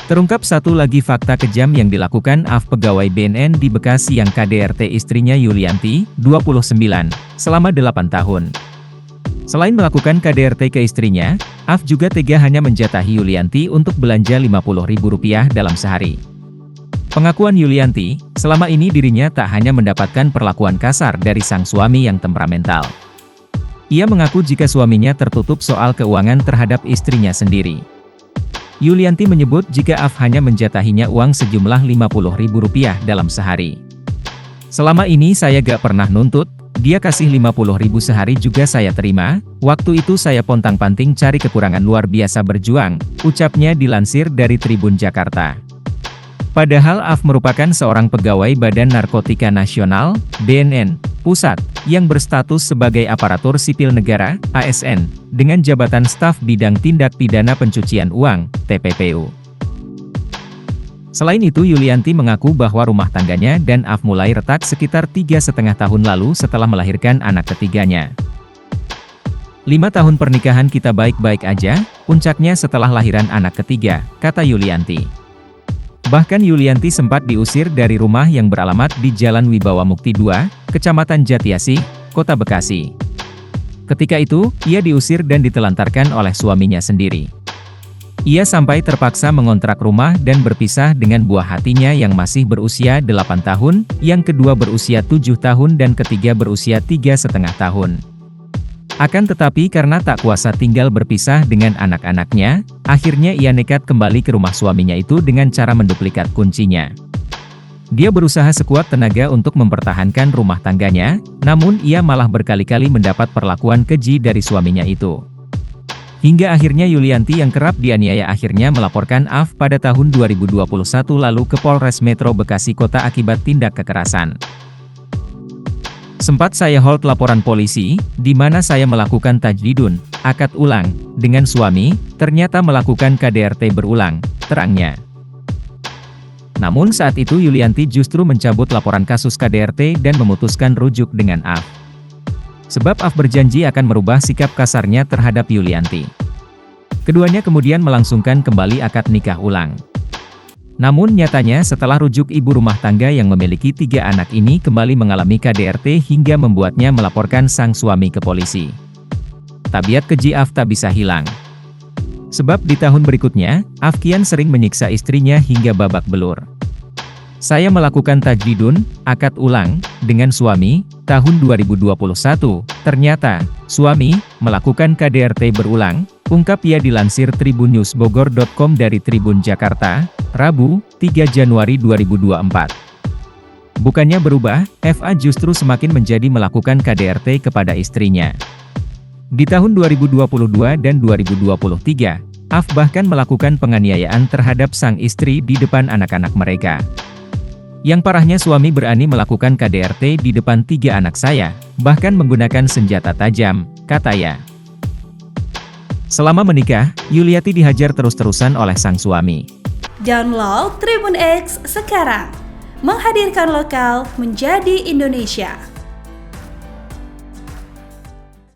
Terungkap satu lagi fakta kejam yang dilakukan AF pegawai BNN di Bekasi yang KDRT istrinya Yulianti, 29, selama 8 tahun. Selain melakukan KDRT ke istrinya, AF juga tega hanya menjatahi Yulianti untuk belanja Rp50.000 dalam sehari. Pengakuan Yulianti, selama ini dirinya tak hanya mendapatkan perlakuan kasar dari sang suami yang temperamental. Ia mengaku jika suaminya tertutup soal keuangan terhadap istrinya sendiri. Yulianti menyebut jika AF hanya menjatahinya uang sejumlah Rp50.000 dalam sehari. Selama ini saya gak pernah nuntut, dia kasih Rp50.000 sehari juga saya terima, waktu itu saya pontang-panting cari kekurangan luar biasa berjuang, ucapnya dilansir dari Tribun Jakarta. Padahal AF merupakan seorang pegawai Badan Narkotika Nasional, BNN, Pusat, yang berstatus sebagai aparatur sipil negara, ASN, dengan jabatan staf bidang tindak pidana pencucian uang, TPPU. Selain itu Yulianti mengaku bahwa rumah tangganya dan AF mulai retak sekitar 3,5 tahun lalu setelah melahirkan anak ketiganya. 5 tahun pernikahan kita baik-baik aja, puncaknya setelah lahiran anak ketiga, kata Yulianti. Bahkan Yulianti sempat diusir dari rumah yang beralamat di Jalan Wibawa Mukti 2, Kecamatan Jatiasih, Kota Bekasi. Ketika itu, ia diusir dan ditelantarkan oleh suaminya sendiri. Ia sampai terpaksa mengontrak rumah dan berpisah dengan buah hatinya yang masih berusia 8 tahun, yang kedua berusia 7 tahun dan ketiga berusia 3,5 tahun. Akan tetapi karena tak kuasa tinggal berpisah dengan anak-anaknya, akhirnya ia nekat kembali ke rumah suaminya itu dengan cara menduplikat kuncinya. Dia berusaha sekuat tenaga untuk mempertahankan rumah tangganya, namun ia malah berkali-kali mendapat perlakuan keji dari suaminya itu. Hingga akhirnya Yulianti yang kerap dianiaya akhirnya melaporkan AF pada tahun 2021 lalu ke Polres Metro Bekasi Kota akibat tindak kekerasan. Sempat saya hold laporan polisi, di mana saya melakukan tajdidun, akad ulang, dengan suami, ternyata melakukan KDRT berulang, terangnya. Namun saat itu Yulianti justru mencabut laporan kasus KDRT dan memutuskan rujuk dengan AF. Sebab AF berjanji akan merubah sikap kasarnya terhadap Yulianti. Keduanya kemudian melangsungkan kembali akad nikah ulang. Namun nyatanya setelah rujuk ibu rumah tangga yang memiliki 3 anak ini kembali mengalami KDRT hingga membuatnya melaporkan sang suami ke polisi. Tabiat keji AF tak bisa hilang. Sebab di tahun berikutnya, AF kian sering menyiksa istrinya hingga babak belur. Saya melakukan tajdidun, akad ulang, dengan suami, tahun 2021, ternyata, suami, melakukan KDRT berulang, ungkap ia dilansir tribunnews.bogor.com dari Tribun Jakarta, Rabu, 3 Januari 2024. Bukannya berubah, FA justru semakin menjadi melakukan KDRT kepada istrinya. Di tahun 2022 dan 2023, AF bahkan melakukan penganiayaan terhadap sang istri di depan anak-anak mereka. Yang parahnya suami berani melakukan KDRT di depan 3 anak saya, bahkan menggunakan senjata tajam, katanya. Selama menikah, Yulianti dihajar terus-terusan oleh sang suami. Download Tribun X sekarang, menghadirkan lokal menjadi Indonesia.